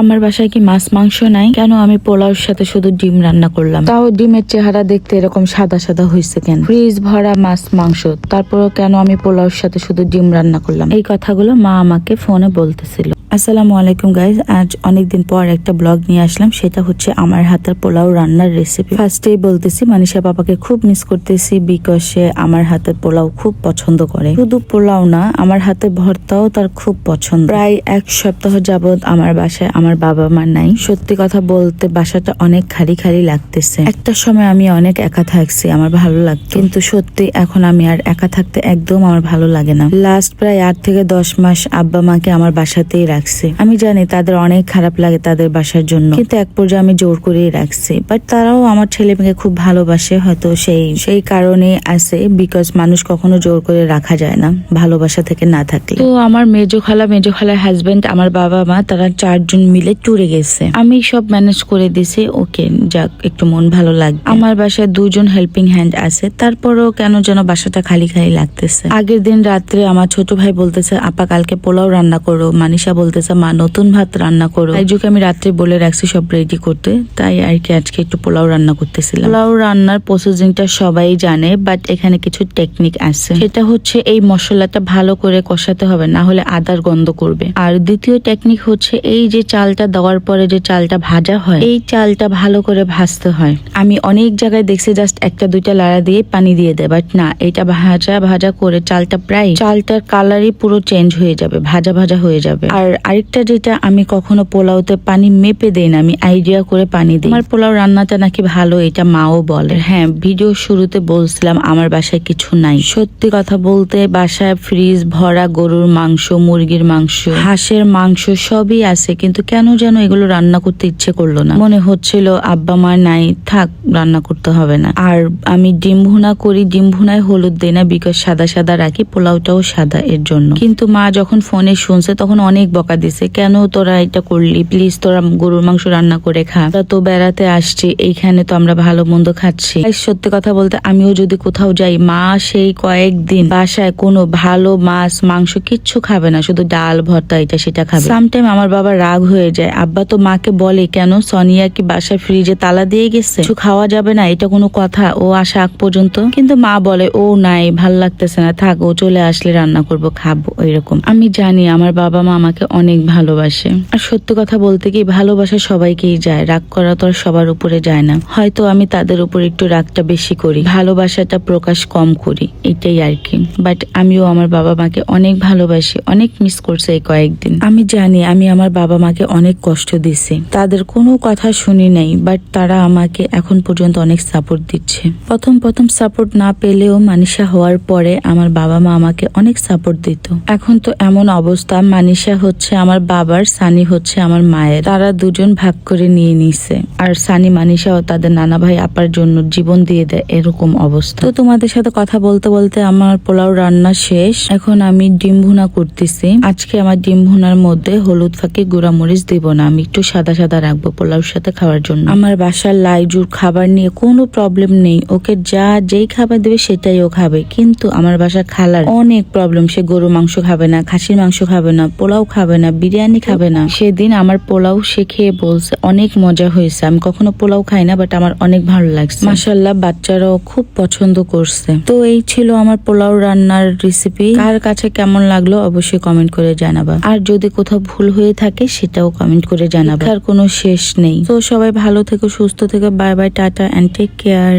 আমার বাসায় কি মাছ মাংস নাই? কেন আমি পোলাওর সাথে শুধু ডিম রান্না করলাম? তাও ডিমের চেহারা দেখতে এরকম সাদা সাদা হয়েছে কেন? ফ্রিজ ভরা মাছ মাংস, তারপরও কেন আমি পোলাওর সাথে শুধু ডিম রান্না করলাম? এই কথাগুলো মা আমাকে ফোনে বলতেছিল। আসসালামু আলাইকুম গাইজ, আজ অনেকদিন পর একটা ব্লগ নিয়ে আসলাম। সেটা হচ্ছে আমার হাতের পোলাও রান্নার রেসিপি। ফার্স্টেই বলতেছি মানিশা পাপাকে খুব মিস করতেছি, বিকজ সে আমার হাতের পোলাও খুব পছন্দ করে। শুধু পোলাও না, আমার হাতের ভর্তাও তার খুব পছন্দ। প্রায় এক সপ্তাহ যাবৎ আমার বাসায় আমার বাবা মা নাই। সত্যি কথা বলতে বাসাটা অনেক খালি খালি লাগতেছে। একটা সময় আমি অনেক একা থাকছি, আমার ভালো লাগতো, কিন্তু সত্যি এখন আমি আর একা থাকতে একদম আমার ভালো লাগে না। লাস্ট প্রায় 8 থেকে 10 মাস আব্বা মাকে আমার বাসাতেই রাখছি। আমি জানি তাদের অনেক খারাপ লাগে তাদের বাসার জন্য, কিন্তু এক পর্যায়ে আমি জোর করেই রাখছি। বাট তারাও আমার ছেলে মেয়েকে খুব ভালোবাসে, হয়তো সেই কারণে আছে, বিকজ মানুষ কখনো জোর করে রাখা যায় না ভালোবাসা থেকে না থাকলে। তো আমার মেজো খালার হাজবেন্ড, আমার বাবা মা, তারা 4 জন মিলে ট্যুরে গেছে। আমি সব ম্যানেজ করে দিছি। ওকে, যাক, একটু মন ভালো লাগবে। আমার বাসায় 2 জন হেল্পিং হ্যান্ড আছে, তারপরও কেন যেন বাসাটা খালি খালি লাগতেছে। আগের দিন রাত্রে আমার ছোট ভাই বলতেছে আপা কালকে পোলাও রান্না করো, মানিশা বলতেছে মা নতুন ভাত রান্না করো। তাই যুগে আমি রাত্রে বলে রাখছি সব রেডি করতে, তাই আর কি আজকে একটু পোলাও রান্না করতেছিলাম। পোলাও রান্নার প্রসেসিংটা সবাই জানে, বাট এখানে কিছু টেকনিক আছে। সেটা হচ্ছে এই মশলাটা ভালো করে কষাতে হবে, না হলে আদার গন্ধ করবে। আর দ্বিতীয় টেকনিক হচ্ছে এই যে চালটা দেওয়ার পরে যে চালটা ভাজা হয়, এই চালটা ভালো করে ভাজতে হয়। আমি অনেক জায়গায় দেখছি জাস্ট 1-2টা লাড়া দিয়ে পানি দিয়ে দেয়, বাট না, এটা ভাজা করে চালটার কালারই পুরো চেঞ্জ হয়ে যাবে, ভাজা ভাজা হয়ে যাবে। আর আরেকটা যেটা, আমি কখনো পোলাওতে পানি মেপে দেই না, আমি আইডিয়া করে পানি দিই। আমার পোলাও রান্নাটা নাকি ভালো, এটা মাও বলে। হ্যাঁ, ভিডিও শুরুতে বলছিলাম আমার বাসায় কিছু নাই। সত্যি কথা বলতে বাসায় ফ্রিজ ভরা গরুর মাংস, মুরগির মাংস, হাঁসের মাংস সবই আছে, কিন্তু কেন যেন এগুলো রান্না করতে ইচ্ছে করলো না। মনে হচ্ছিল আব্বা মা নাই, থাক, রান্না করতে হবে না। আর আমি ডিম ভুনা করি, ডিম ভুনায় হলুদ দেই না, বিকজ সাদা সাদা রাখি, পোলাওটাও সাদা, এর জন্য। কিন্তু মা যখন ফোনে শুনছে তখন অনেক বকা দিছে, কেন তোরা এটা করলি, প্লিজ তোরা গরুর মাংস রান্না করে খা, তোরা তো বেড়াতে আসছি, এইখানে তো আমরা ভালো মন্দ খাচ্ছি। সত্যি কথা বলতে আমিও যদি কোথাও যাই, মা সেই কয়েকদিন বাসায় কোনো ভালো মাছ মাংস কিচ্ছু খাবে না, শুধু ডাল ভর্তা এটা সেটা খাবে। সামটাইম আমার বাবা রাগ হয়ে যায়। আব্বা তো মাকে বলে কেন সোনিয়া কি বাসায় ফ্রিজে তালা দিয়ে গেছে, কিছু খাওয়া যাবে না, এটা কোনো কথা, ও আসা আগ পর্যন্ত? কিন্তু মা বলে ও নাই, ভাল লাগতেছে না, থাক, ও চলে আসলে রান্না করব, খাবো, এরকম। আমি জানি আমার বাবা মা আমাকে অনেক ভালোবাসে। আর সত্যি কথা বলতে কি, ভালোবাসা সবাইকেই যায়, রাগ করা তো আর সবার উপরে যায় না। হয়তো আমি তাদের উপর একটু রাগটা বেশি করি, ভালোবাসাটা প্রকাশ কম করি, এটাই আর কি। বাট আমিও আমার বাবা মাকে অনেক ভালোবাসি, অনেক মিস করছে এই কয়েকদিন। আমি জানি আমি আমার বাবা মাকে অনেক কষ্ট দিছি, তাদের কোনো কথা শুনি নাই, বাট তারা আমাকে এখন পর্যন্ত অনেক সাপোর্ট দিচ্ছে। প্রথম সাপোর্ট না পেলেও মানিশা হওয়ার পরে আমার বাবা মা আমাকে অনেক সাপোর্ট দিত। এখন তো এমন অবস্থা, মানিশা হচ্ছে আমার বাবার, সানি হচ্ছে আমার মায়ের, তারা 2 জন ভাগ করে নিয়ে নিছে। আর সানি মানিশাও তাদের নানা ভাই আপার জন্য জীবন দিয়ে দেয়, এরকম অবস্থা। তো তোমাদের সাথে কথা বলতে বলতে আমার পোলাও রান্না শেষ। এখন আমি ডিম ভুনা করতেছি। আজকে আমার ডিম ভুনার মধ্যে হলুদ ফাঁকি গুঁড়া মরিচ দিব না, আমি একটু সাদা সাদা রাখবো পোলাওর সাথে খাওয়ার জন্য। আমার বাসার লাইজুর খাবার নিয়ে কোনো প্রবলেম নেই, ওকে যেই খাবার দেবে সেটাই ও খাবে, কিন্তু আমার বাসার খালার অনেক প্রবলেম। সে গরু মাংস খাবে না, খাসির মাংস খাবে না, পোলাও খাবে না, বিরিয়ানি খাবে না। সেদিন আমার পোলাও সে খেয়ে বলছে অনেক মজা হয়েছে। আমি কখনো পোলাও খাই না, বাট আমার অনেক ভালো লাগছে, মাশাআল্লাহ। বাচ্চারাও খুব পছন্দ করছে। তো এই ছিল আমার পোলাও রান্নার রেসিপি। কার কাছে কেমন লাগলো অবশ্যই কমেন্ট করে জানাবা, আর যদি কোথাও ভুল হয়ে থাকে সেটাও কমেন্ট করে জানাবা। আর কোনো শেষ নেই। তো সবাই ভালো থেকো, সুস্থ থেকো, bye bye, tata and take care.